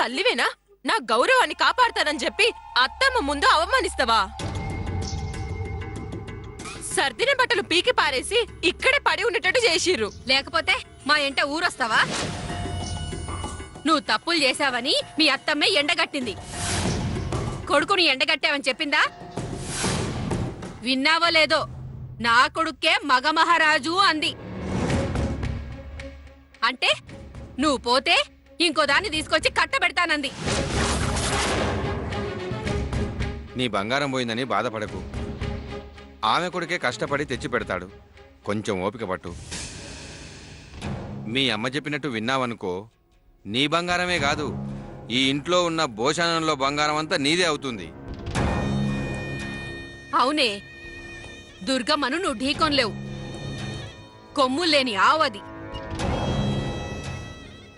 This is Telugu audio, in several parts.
తల్లివేనా? నా గౌరవాన్ని కాపాడతానని చెప్పి అత్తమ్మ ముందు అవమానిస్తావా? సర్దిన బట్టలు పీకి పారేసి ఇక్కడే పడి ఉండేటట్టు చేసిర్రు. లేకపోతే మా ఎంట ఊరొస్తావా? నువ్వు తప్పులు చేశావని మీ అత్తమ్మే ఎండగట్టింది. కొడుకుని ఎండగట్టావని చెప్పిందా? విన్నావో లేదో, నా కొడుక్కే మగ మహారాజు అంది. అంటే నువ్వు పోతే ఇంకో దాన్ని తీసుకొచ్చి కట్టబెడతానంది. నీ బంగారం పోయిందని బాధపడకు. ఆమె కొడుకే కష్టపడి తెచ్చి పెడతాడు. కొంచెం ఓపిక పట్టు. మీ అమ్మ చెప్పినట్టు విన్నావనుకో, నీ బంగారమే కాదు, ఈ ఇంట్లో ఉన్న భోషణంలో బంగారం అంతా నీదే అవుతుంది. అవునే, దుర్గమ్మను నువ్వు ఢీకొనలేవు. కొమ్ముల్లేని ఆవది.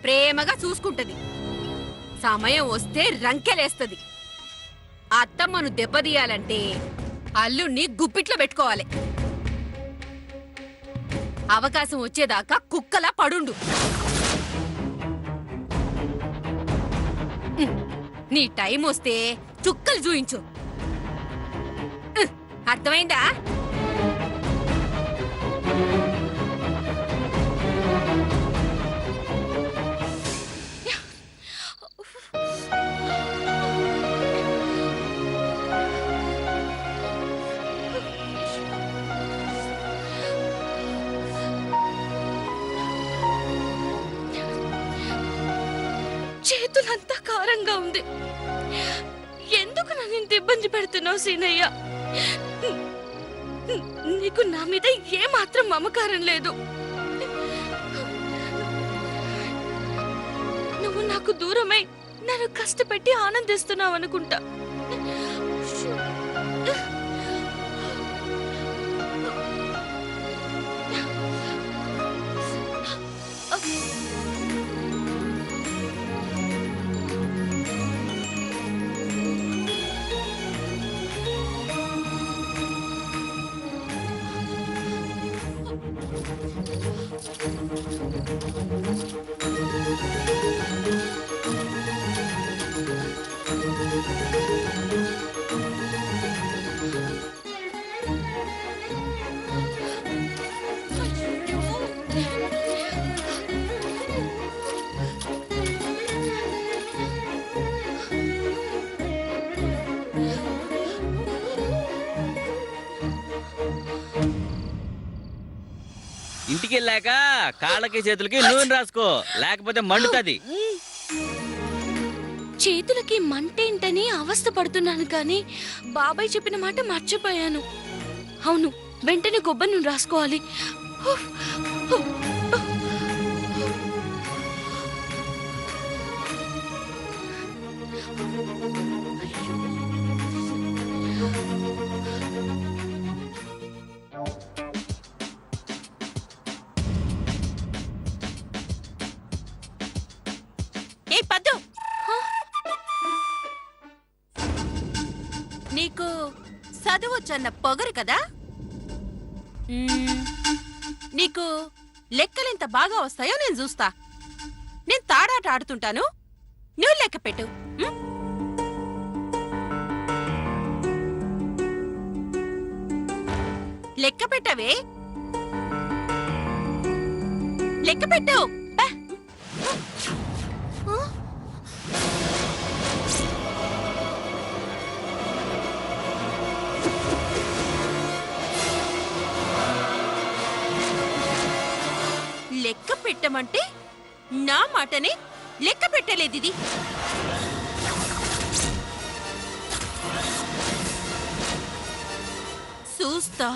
ప్రేమగా చూసుకుంటది. సమయం వస్తే రంకెలేస్తది. అత్తమ్మను దెబ్బతీయాలంటే అల్లుణ్ణి గుప్పిట్లో పెట్టుకోవాలి. అవకాశం వచ్చేదాకా కుక్కలా పడుండు. నీ టైం వస్తే చుక్కలు చూయించు. అర్థమైందా? చేతులంతా కారంగా ఉంది. ఎందుకు నన్ను ఇంత ఇబ్బంది పెడుతున్నావు సీనయ్య? నీకు నా మీద ఏమాత్రం మమకారం లేదు. నువ్వు నాకు దూరమై నన్ను కష్టపెట్టి ఆనందిస్తున్నావు అనుకుంటా. ఇంటికెళ్ళాక కాళ్ళకి చేతులకి నూనె రాసుకో, లేకపోతే మండుతుంది. చేతులకి మంటేంటని అవస్థ పడుతున్నాను కానీ బాబాయ్ చెప్పిన మాట మర్చిపోయాను. అవును, వెంటనే కొబ్బరి నూనె రాసుకోవాలి. ఏ పద్దు, నీకు చదువొచ్చన్న పొగరు కదా? నీకు లెక్కలెంత బాగా వస్తాయో నేను చూస్తా. నేను తాడాట ఆడుతుంటాను, నువ్వు లెక్క పెట్టు. లెక్క పెట్టవే, లెక్క పెట్టు. లెక్క పెట్టమంటే నా మాటని లెక్క పెట్టలేదు. ఇది చూస్తా.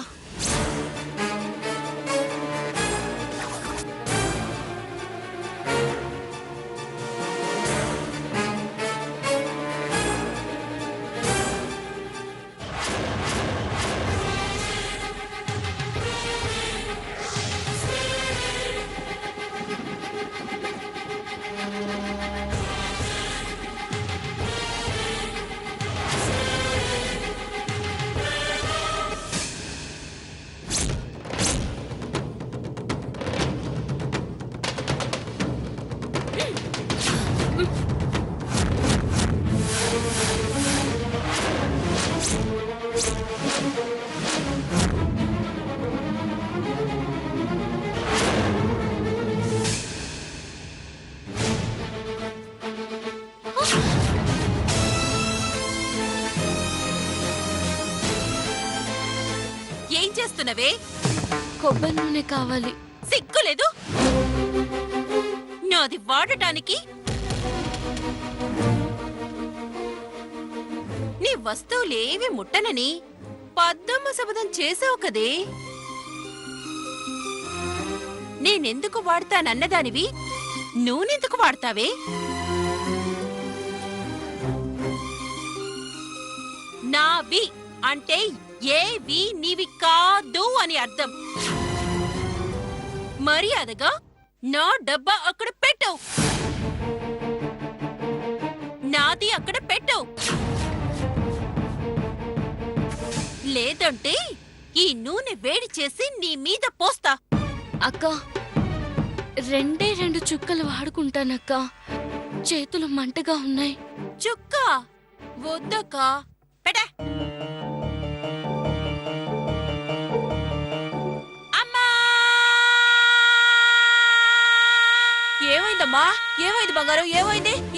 చేస్తున్నావే? కొబ్బరి నూనె కావాలి. సిగ్గులేదు? నాది వాడటానికి నీ వస్తువులేవి ముట్టనని పద్దమ్మ శపథం చేసావు కదే. నేనెందుకు వాడతానన్నదానివి నూనెందుకు వాడతావే? నావి అంటే ఏవి నీవి కాదు అని అర్థం. మర్యాదగా నా డబ్బా అక్కడ పెట్టు. నాది అక్కడ పెట్టు. లేదంటే ఈ నూనె వేడి చేసి నీ మీద పోస్తా. అక్క, 2 చుక్కలు వాడుకుంటానక్క. చేతులు మంటగా ఉన్నాయి. చుక్క వద్దక్క, పెట్ట. అమ్మా! ఏమైందమ్మా? ఏమైంది బంగారం?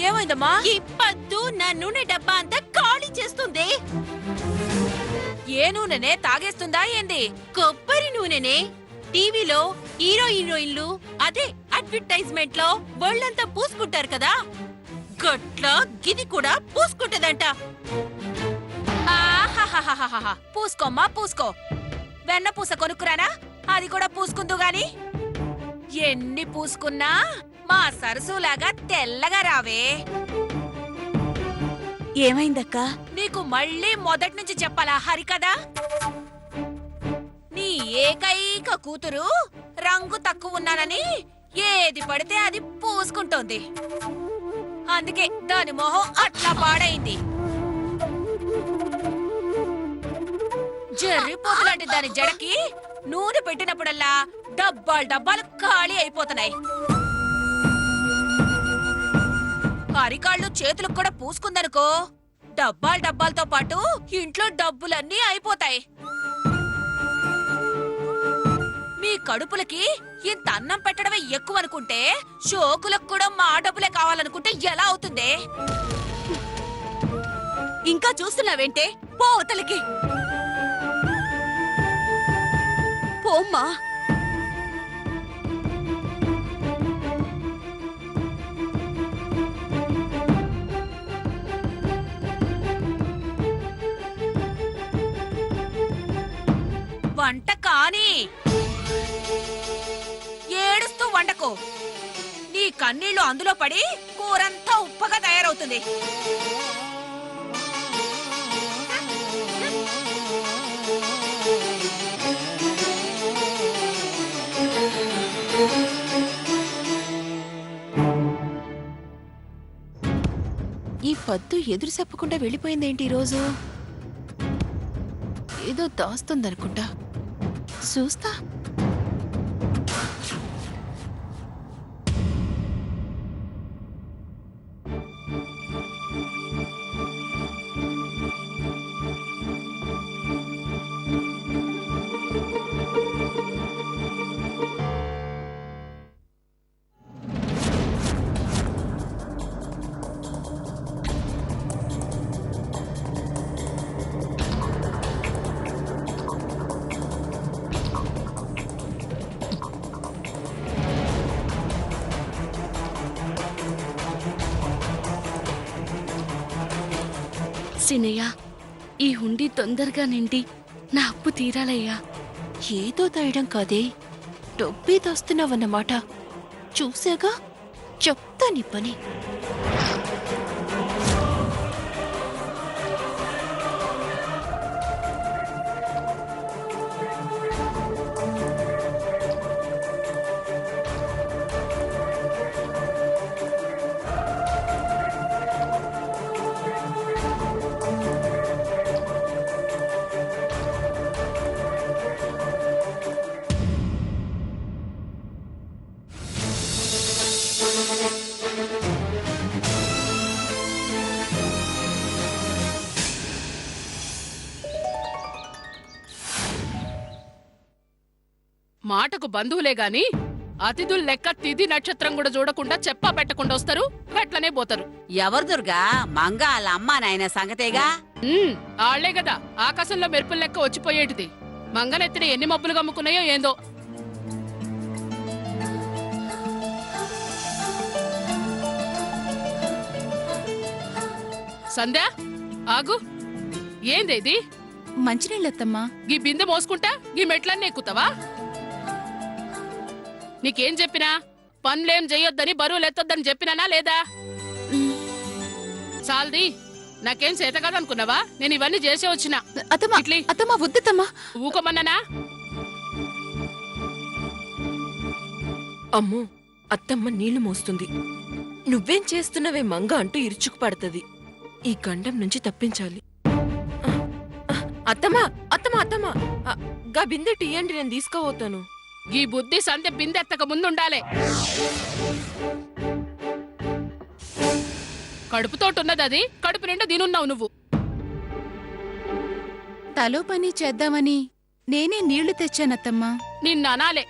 ఏమైందమ్మా? ఈ పద్దు నా నూనె డబ్బా అంతా ఖాళీ చేస్తుంది. ఏ నూనెనే తాగేస్తుందా ఏంది? కొబ్బరి నూనెనే. టీవీలో హీరోయిన్లు అదే అడ్వర్టైజ్మెంట్ లో ఒళ్ళంతా పూసుకుంటారు కదా, గట్లా గిది కూడా పూసుకుంటదంట. ఆహాహాహాహాహా. పూసుకోమ్మా పూసుకో. వెన్న పూస కొనుక్కురానా? అది కూడా పూసుకుందు గాని. ఎన్ని పూసుకున్నా మా సరసులాగా తెల్లగా రావే. ఏమైందక్కా? నీకు మళ్ళీ మొదటి నుంచి చెప్పాలా హరికదా? నీ ఏకైక కూతురు రంగు తక్కువ ఉన్నానని ఏది పడితే అది పూసుకుంటోంది. అందుకే దాని మొహం అట్లా పాడైంది. జర్రిపోతులాంటి దాని జడకి నూనె పెట్టినప్పుడల్లా డబ్బాలు ఖాళీ అయిపోతున్నాయి. అరికాళ్ళు చేతులకు కూడా పూసుకుందనుకో, డబ్బాలతో పాటు ఇంట్లో డబ్బులన్నీ అయిపోతాయి. మీ కడుపులకి ఇంత అన్నం పెట్టడమే ఎక్కువ అనుకుంటే షోకులకు కూడా మా డబ్బులే కావాలనుకుంటే ఎలా అవుతుంది? ఇంకా చూస్తున్నావేంటే? పో అవతలికి. పోమ్మా. వంట కాని ఏడుస్తూ వండకు. నీ కన్నీళ్లు అందులో పడి కూరంతా ఉప్పగా తయారవుతుంది. ఈ పద్దు ఎదురు చెప్పకుండా వెళ్ళిపోయిందేంటి ఈరోజు? ఏదో దాస్తుందనుకుంటా. చూస్తా. సినయ్య, ఈ హుండీ తొందరగా నిండి నా అప్పు తీరాలయ్యా. ఏదో తేయడం కాదే, డబ్బే దాస్తున్నావన్నమాట. చూసాగా, చెప్తా నీ పని. మాటకు బంధువులే గాని అతిథులు లెక్క తిథి నక్షత్రం కూడా చూడకుండా చెప్పా పెట్టకుండా వస్తారు, అట్లనే పోతారు. ఎవరు దుర్గా? మంగ వాళ్ళ అమ్మా నాయన సంగతేగా. ఆళ్లే గదా ఆకాశంలో మెరుపుల లెక్క వచ్చిపోయేటిది. మంగనెత్తిన ఎన్ని మబ్బులు కమ్ముకున్నాయో ఏందో. సంధ్య ఆగు, ఏంది ఇది? మంచినీళ్ళత్తమ్మా. గీ బిందె మోసుకుంటా గీ మెట్లన్నీ ఎక్కుతావా? నీకేం చెప్పినా పనులేం చెయ్యొద్దని, బరువులు ఎత్తొద్దని చెప్పినానా లేదా? చాలది, నాకేం చేత కాదనుకున్నావా? నేను ఇవన్నీ చేసే వచ్చిన. ఇట్లీ అత్తమ్మా వద్దమ్మా. ఊకోమన్నానా? అమ్మో, అత్తమ్మ నీళ్లు మోస్తుంది. నువ్వేం చేస్తున్నావే మంగ అంటూ ఇరుచుకు పడుతుంది. ఈ గండం నుంచి తప్పించాలి. అత్తమ్మా అత్తమ్మా అత్తమ్మా, గా బిందె టీయండి, నేను తీసుకోపోతాను. ఈ బుద్ధి సంధ్య బిందెత్తక ముందుండాలే. కడుపుతోటున్నది అది, కడుపు నిండా దీనున్నావు నువ్వు. తలో పని చేద్దామని నేనే నీళ్లు తెచ్చానత్తమ్మా. నిన్న అనాలే,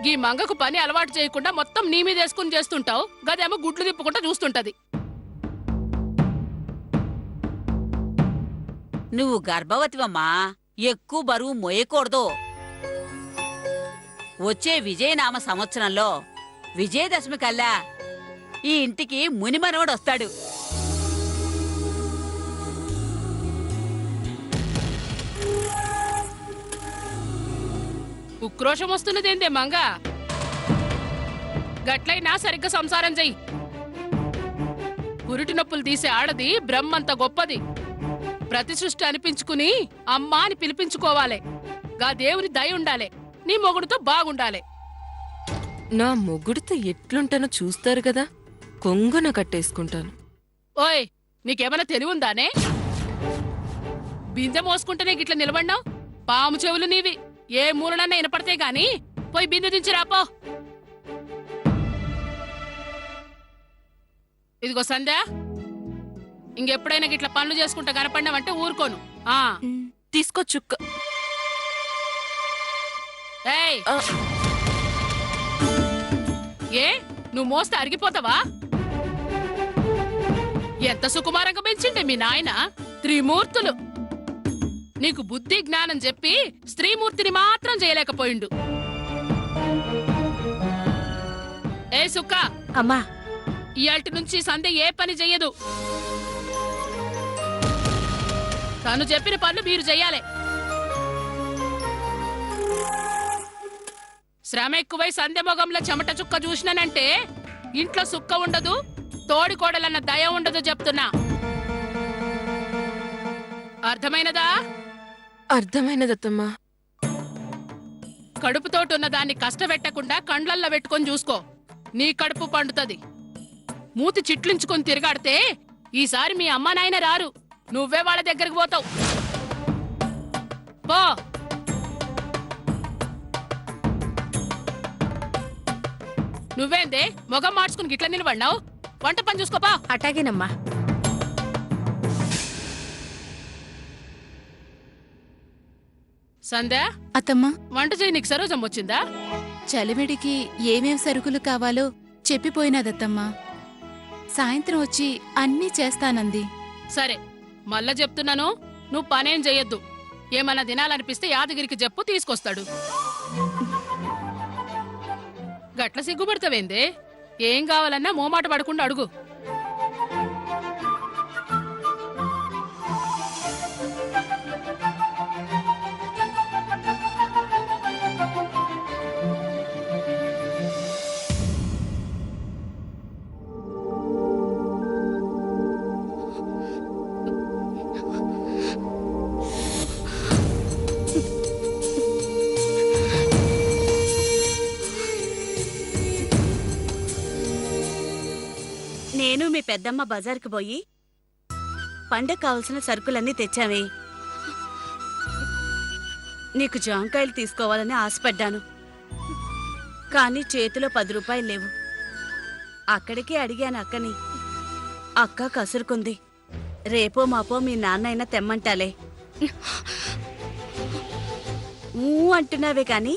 గీ మంగకు పని అలవాటు చేయకుండా మొత్తం నీ మీద వేసుకుని చేస్తుంటావు, గదేమో గుడ్లు తిప్పుకుంటా చూస్తుంటది. నువ్వు గర్భవతివమ్మా, ఎక్కువ బరువు మోయకూడదు. వచ్చే విజయనామ సంవత్సరంలో విజయదశమి కల్లా ఈ ఇంటికి మునిమనవడు వస్తాడు. ఉక్రోషం వస్తున్నదేందే మంగ? గట్లయినా సరిగ్గా సంసారం చెయ్యి. పురిటి నొప్పులు తీసే ఆడది బ్రహ్మంత గొప్పది. ప్రతి సృష్టి అనిపించుకుని అమ్మా అని పిలిపించుకోవాలే. గా దేవుని దయ ఉండాలే, నీ మొగుడుతో బాగుండాలే. నా మొగుడితో ఎట్లుంటానో చూస్తారు కదా, కొంగున కట్టేసుకుంటాను. ఓయ్, నీకేమైనా తెలివుందానే? బిందె మోసుకుంటేనే గిట్ల నిలబడినావు? పాము చెవులు నీవి, ఏ మూలనన్నా వినపడితే గాని పోయి బిందె దించి రాపో. ఇదిగో సంధ్య, ఇంకెప్పుడైనా గిట్ల పనులు చేసుకుంటా కనపడినావంటే ఊరుకోను. ఆ తీసుకో చుక్క. ఏయ్, ఏ నువ్వు మోస్తే అరిగిపోతావా? ఎంత సుకుమారంగా పెంచిండే మీ నాయన. త్రిమూర్తులు. నీకు బుద్ధి జ్ఞానం చెప్పి స్త్రీమూర్తిని మాత్రం చేయలేకపోయిండు. ఏ సుక్క, అమ్మా, ఇయాల్టి నుంచి సంధ్య ఏ పని చెయ్యదు. తను చెప్పిన పనులు మీరు చెయ్యాలి. శ్రమ ఎక్కువై సంధ్య మొగంలో చెమట చుక్క చూసినానంటే ఇంట్లో సుక్క ఉండదు, తోడి కోడలన్న దయ ఉండదు చెప్తున్నా. అర్థమైనదా? అర్థమైనదత్తమ్మా. కడుపుతోటున్న దాన్ని కష్టపెట్టకుండా కండ్లల్లో పెట్టుకొని చూసుకో, నీ కడుపు పండుతుంది. మూతి చిట్లించుకొని తిరగాడితే ఈసారి మీ అమ్మ నాయన రారు, నువ్వే వాళ్ళ దగ్గరికి పోతావు. పో. నువ్వేందే మొగం మార్చుకుని గిట్ల నిలబడినావు? వంట పని చూసుకోపా. అటాగేనమ్మా. సంధ్య, అత్తమ్మా, వంట చేయి. నీకు సరోజం వచ్చిందా? చలివిడికి ఏమేం సరుకులు కావాలో చెప్పిపోయినదత్తమ్మా. సాయంత్రం వచ్చి అన్నీ చేస్తానంది. సరే, మళ్ళా చెప్తున్నాను, నువ్వు పనేం చెయ్యొద్దు. ఏమన్నా తినాలనిపిస్తే యాదగిరికి చెప్పు, తీసుకొస్తాడు. గట్ల సిగ్గుపడతావేందే? ఏం కావాలన్నా మోమాట పడకుండా అడుగు. నేను మీ పెద్దమ్మ బజార్కి పోయి పండగ కావలసిన సరుకులన్నీ తెచ్చామే. నీకు జాంకాయలు తీసుకోవాలని ఆశపడ్డాను, కానీ చేతిలో 10 రూపాయలు లేవు. అక్కడికే అడిగాను అక్కని. అక్క కసురుకుంది. రేపో మాపో మీ నాన్నైనా తెమ్మంటాలే. ఊ అంటున్నావే కాని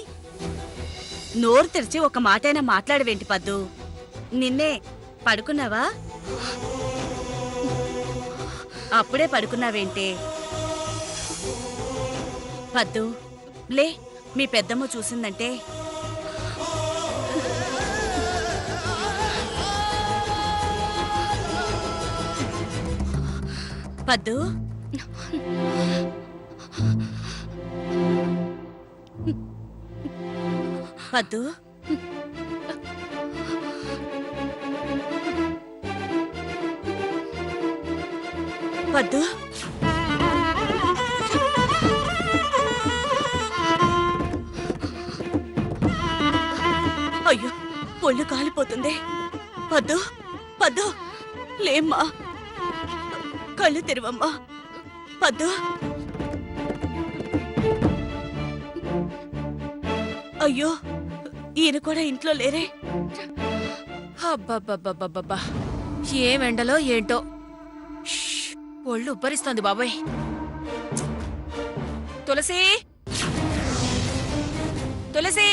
నోరు తెరిచి ఒక మాటైనా మాట్లాడవేంటి పద్దు? నిన్నే పడుకున్నావా? అప్పుడే పడుకున్నావేంటే? పద్దు, లే మీ పెద్దమ్మ చూసిందంటే పద్దు పద్దు పద్దు అయ్యో ఒళ్ళు కాలిపోతుంది. పద్దు పద్దు లేమ్మా, కళ్ళు తెరవమ్మా. పద్దు అయ్యో ఈయన కూడా ఇంట్లో లేరే. అబ్బబ్బబ్బబ్బబ్బా ఏమెండలో ఏంటో ష్, ఒళ్ళు ఉబ్బరిస్తోంది బాబాయ్. తులసి తులసి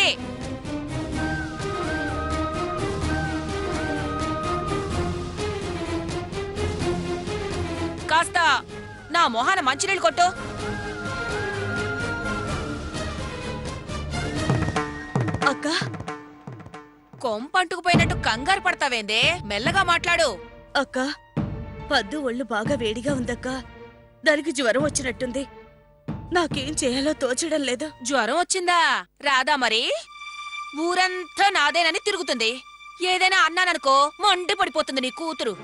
కాస్త నా మొహాన మంచినీళ్ళు కొట్టు. అక్క కొంపంటుకుపోయినట్టు కంగారు పడతావేందే? మెల్లగా మాట్లాడు. అక్క పద్దు ఒళ్ళు బాగా వేడిగా ఉందక్క. దానికి జ్వరం వచ్చినట్టుంది. నాకేం చేయాలో తోచడం లేదు. జ్వరం వచ్చిందా? రాదా మరి? ఊరంతా నాదేనని తిరుగుతుంది. ఏదైనా అన్నాననుకో మండి పడిపోతుంది నీ కూతురు.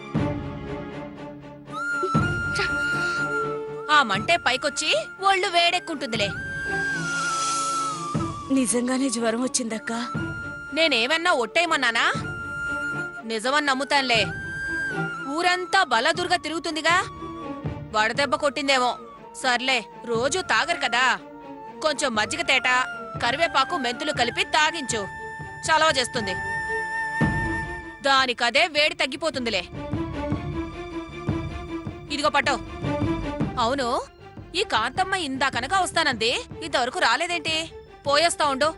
ఆ మంటే పైకొచ్చి ఒళ్ళు వేడెక్కుంటుందిలే. నిజంగానే జ్వరం వచ్చిందక్క. నేనేమన్నా ఒట్టేయమన్నానా? నిజమని నమ్ముతానులే. ఊరంతా బలదుర్గా తిరుగుతుందిగా, వడదెబ్బ కొట్టిందేమో. సర్లే, రోజూ తాగరు కదా, కొంచెం మజ్జిగ తేట, కరివేపాకు, మెంతులు కలిపి తాగించు, చలవ చేస్తుంది. దానికదే వేడి తగ్గిపోతుందిలే. ఇదిగో పట్టో. అవును, ఈ కాంతమ్మ ఇందాకనగా వస్తానంది, ఇంతవరకు రాలేదేంటి? పోయేస్తా ఉండు.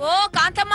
ఓ కాంతమ్మ!